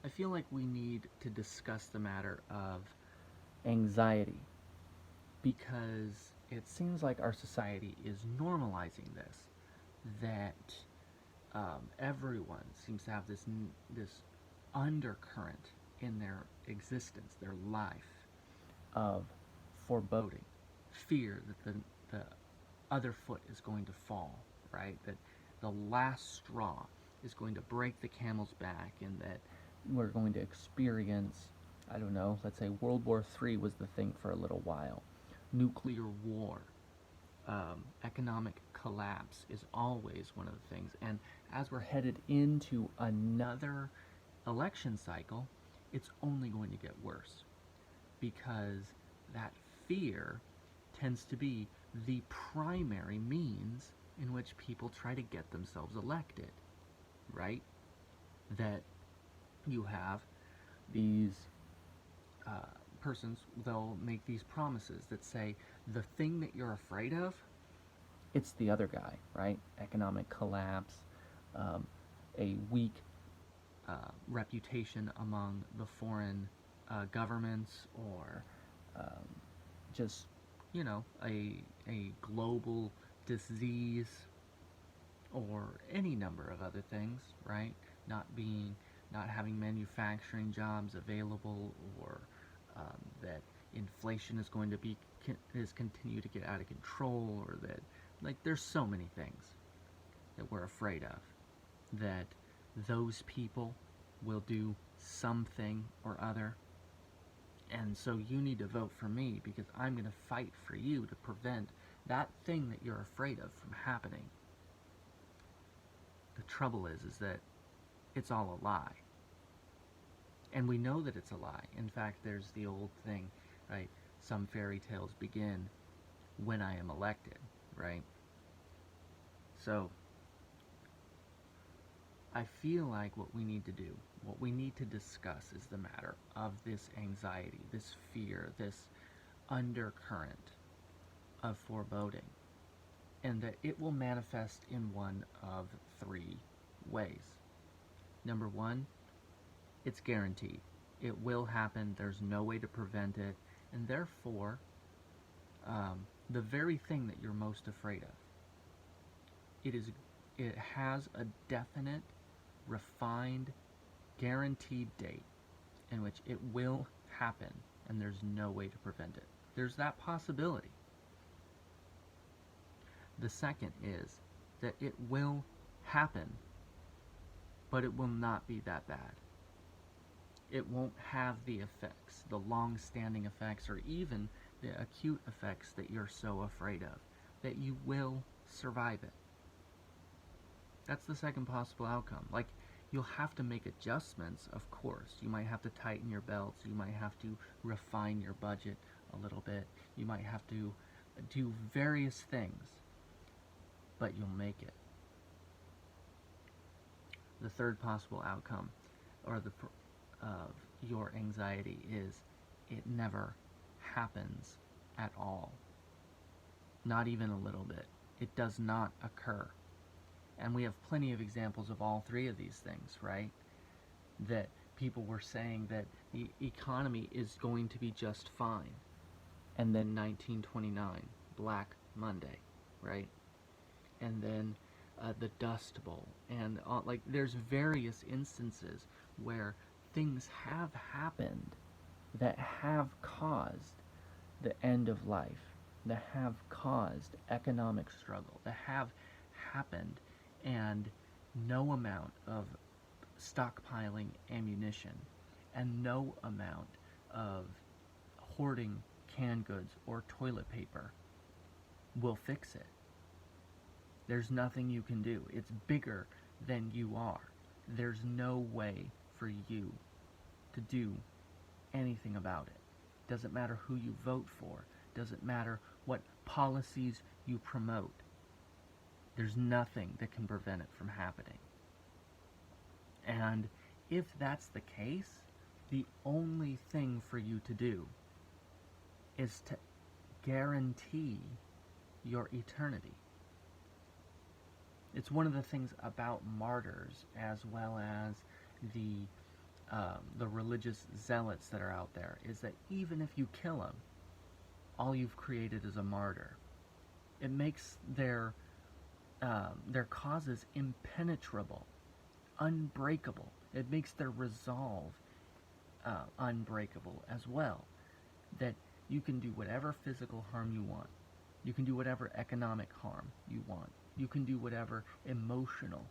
I feel like we need to discuss the matter of anxiety because it seems like our society is normalizing this. That everyone seems to have this undercurrent in their existence, their life, of foreboding, fear that the other foot is going to fall, right? That the last straw is going to break the camel's back, and that we're going to experience, I don't know, let's say World War III was the thing for a little while. Nuclear war, economic collapse is always one of the things. And as we're headed into another election cycle, it's only going to get worse because that fear tends to be the primary means in which people try to get themselves elected, right? That you have these uh, persons, they'll make these promises that say the thing that you're afraid of, it's the other guy, right? Economic collapse, um, a weak reputation among the foreign governments, or um, just, a global disease, or any number of other things, right? Not having manufacturing jobs available, or that inflation is going to is continue to get out of control, or that, like, there's so many things that we're afraid of, that those people will do something or other. And so you need to vote for me because I'm going to fight for you to prevent that thing that you're afraid of from happening. The trouble is that it's all a lie. And we know that it's a lie. In fact, there's the old thing, right? Some fairy tales begin when I am elected, right? So I feel like what we need to do, what we need to discuss, is the matter of this anxiety, this fear, this undercurrent of foreboding, and that it will manifest in one of three ways. Number one, it's guaranteed. It will happen. There's no way to prevent it. And therefore, the very thing that you're most afraid of, it has a definite, refined, guaranteed date in which it will happen, and there's no way to prevent it. There's that possibility. The second is that it will happen, but it will not be that bad. It won't have the effects, the long-standing effects, or even the acute effects that you're so afraid of, that you will survive it. That's the second possible outcome. Like, you'll have to make adjustments, of course. You might have to tighten your belts. You might have to refine your budget a little bit. You might have to do various things, but you'll make it. The third possible outcome, or of your anxiety, is it never happens at all. Not even a little bit. It does not occur. And we have plenty of examples of all three of these things, right? That people were saying that the economy is going to be just fine. And then 1929, Black Monday, right? And then the Dust Bowl. And like, there's various instances where things have happened that have caused the end of life, that have caused economic struggle, that have happened, and no amount of stockpiling ammunition and no amount of hoarding canned goods or toilet paper will fix it. There's nothing you can do. It's bigger than you are. There's no way for you to do anything about it. Doesn't matter who you vote for. Doesn't matter what policies you promote. There's nothing that can prevent it from happening. And if that's the case, the only thing for you to do is to guarantee your eternity. It's one of the things about martyrs, as well as the the religious zealots that are out there is that even if you kill them, all you've created is a martyr. It makes their causes impenetrable, unbreakable. It makes their resolve unbreakable as well. That you can do whatever physical harm you want. You can do whatever economic harm you want. You can do whatever emotional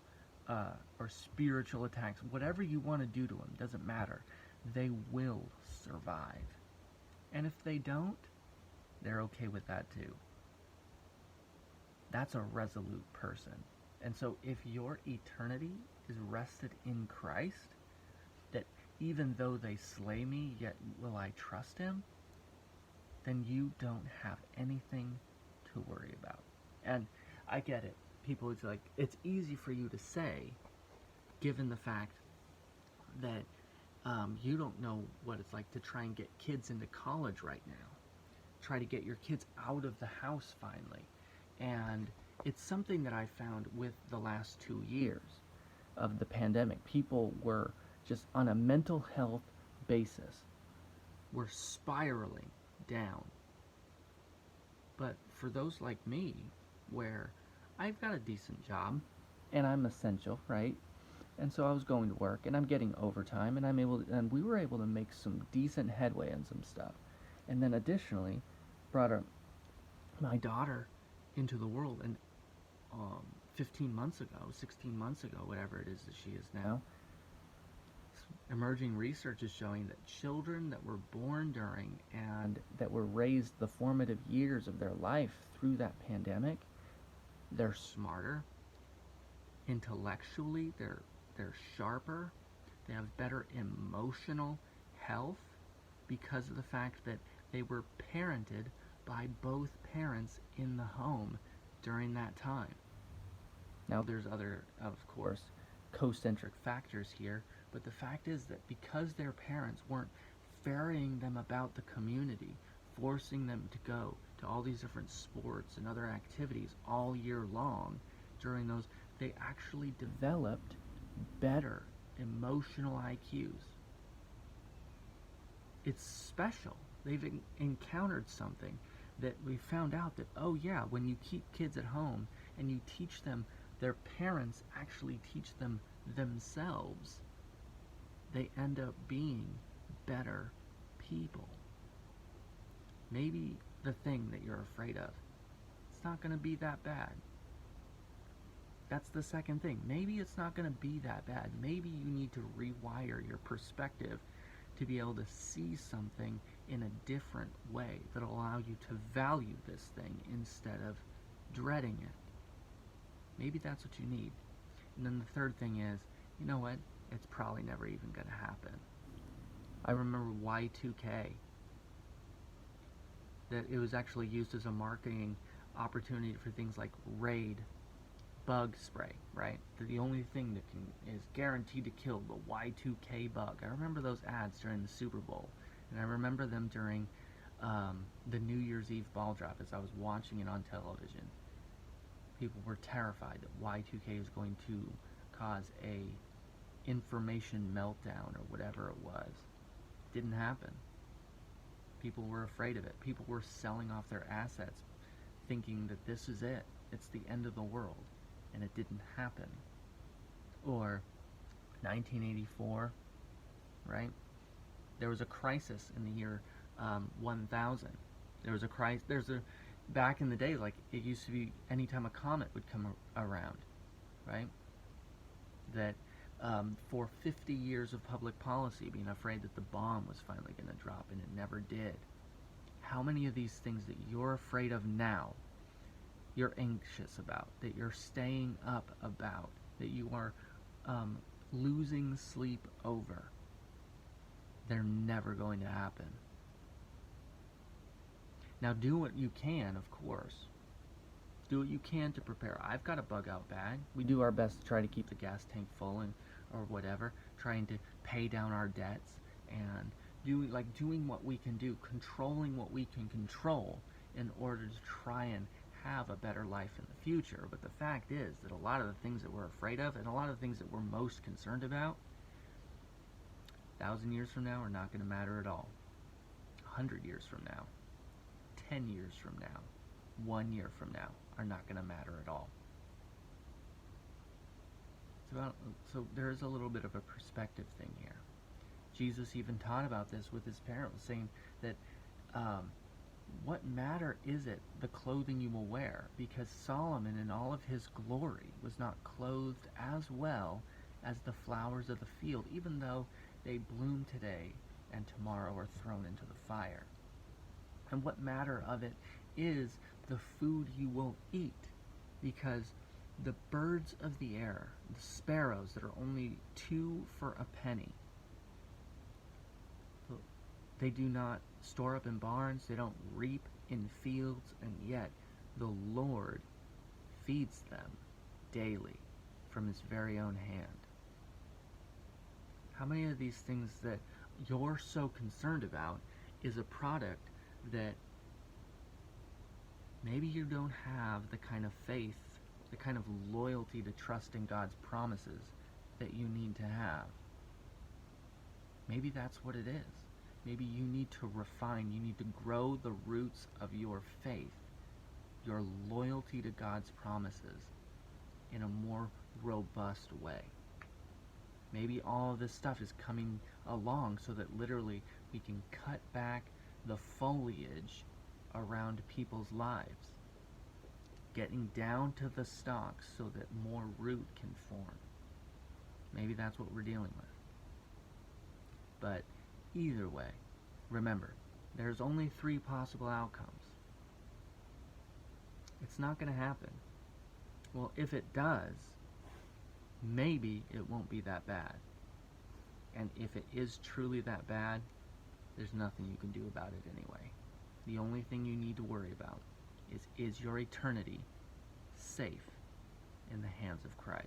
or spiritual attacks, whatever you want to do to them, doesn't matter. They will survive. And if they don't, they're okay with that too. That's a resolute person. And so if your eternity is rested in Christ, that even though they slay me, yet will I trust him, then you don't have anything to worry about. And I get it. People, it's like, it's easy for you to say, given the fact that you don't know what it's like to try and get kids into college right now. Try to get your kids out of the house finally. And it's something that I found with the last 2 years of the pandemic. People were just on a mental health basis, were spiraling down. But for those like me, where I've got a decent job, and I'm essential, right? And so I was going to work, and I'm getting overtime, and we were able to make some decent headway on some stuff. And then additionally, brought my daughter into the world, and 15 months ago, 16 months ago, whatever it is that she is now, emerging research is showing that children that were born during and that were raised the formative years of their life through that pandemic, they're smarter, intellectually, they're sharper, they have better emotional health because of the fact that they were parented by both parents in the home during that time. Now there's other, of course, co-centric factors here, but the fact is that because their parents weren't ferrying them about the community, forcing them to go to all these different sports and other activities all year long, during those, they actually developed better emotional IQs. It's special. They've encountered something that we found out that, oh yeah, when you keep kids at home and you teach them, their parents actually teach them themselves, they end up being better people. Maybe the thing that you're afraid of, it's not going to be that bad. That's the second thing. Maybe it's not going to be that bad. Maybe you need to rewire your perspective to be able to see something in a different way that'll allow you to value this thing instead of dreading it. Maybe that's what you need. And then the third thing is, you know what? It's probably never even going to happen. I remember Y2K, that it was actually used as a marketing opportunity for things like Raid bug spray, right? The only thing that is guaranteed to kill the Y2K bug. I remember those ads during the Super Bowl, and I remember them during the New Year's Eve ball drop as I was watching it on television. People were terrified that Y2K is going to cause a information meltdown or whatever it was. It didn't happen. People were afraid of it. People were selling off their assets thinking that this is it. It's the end of the world. And it didn't happen. Or 1984, right? There was a crisis in the year 1000. There was a crisis. Back in the day, like it used to be, anytime a comet would come around, right? That for 50 years of public policy, being afraid that the bomb was finally going to drop, and it never did. How many of these things that you're afraid of now, you're anxious about, that you're staying up about, that you are losing sleep over, they're never going to happen. Now do what you can, of course. Do what you can to prepare. I've got a bug out bag. We do our best to try to keep the gas tank full or whatever, trying to pay down our debts and doing what we can do, controlling what we can control in order to try and have a better life in the future. But the fact is that a lot of the things that we're afraid of and a lot of the things that we're most concerned about 1,000 years from now are not going to matter at all. 100 years from now, 10 years from now, 1 year from now are not going to matter at all. So there's a little bit of a perspective thing here. Jesus even taught about this with his parables, saying that what matter is it the clothing you will wear? Because Solomon in all of his glory was not clothed as well as the flowers of the field, even though they bloom today and tomorrow are thrown into the fire. And what matter of it is the food you will eat, because the birds of the air, the sparrows that are only 2 for a penny, they do not store up in barns, they don't reap in fields, and yet the Lord feeds them daily from his very own hand. How many of these things that you're so concerned about is a product that maybe you don't have the kind of faith, the kind of loyalty to trust in God's promises that you need to have? Maybe that's what it is. Maybe you need to refine, you need to grow the roots of your faith, your loyalty to God's promises in a more robust way. Maybe all of this stuff is coming along so that literally we can cut back the foliage around people's lives, getting down to the stalks so that more root can form. Maybe that's what we're dealing with. But either way, remember, there's only 3 possible outcomes. It's not going to happen. Well, if it does, maybe it won't be that bad. And if it is truly that bad, there's nothing you can do about it anyway. The only thing you need to worry about is your eternity safe in the hands of Christ?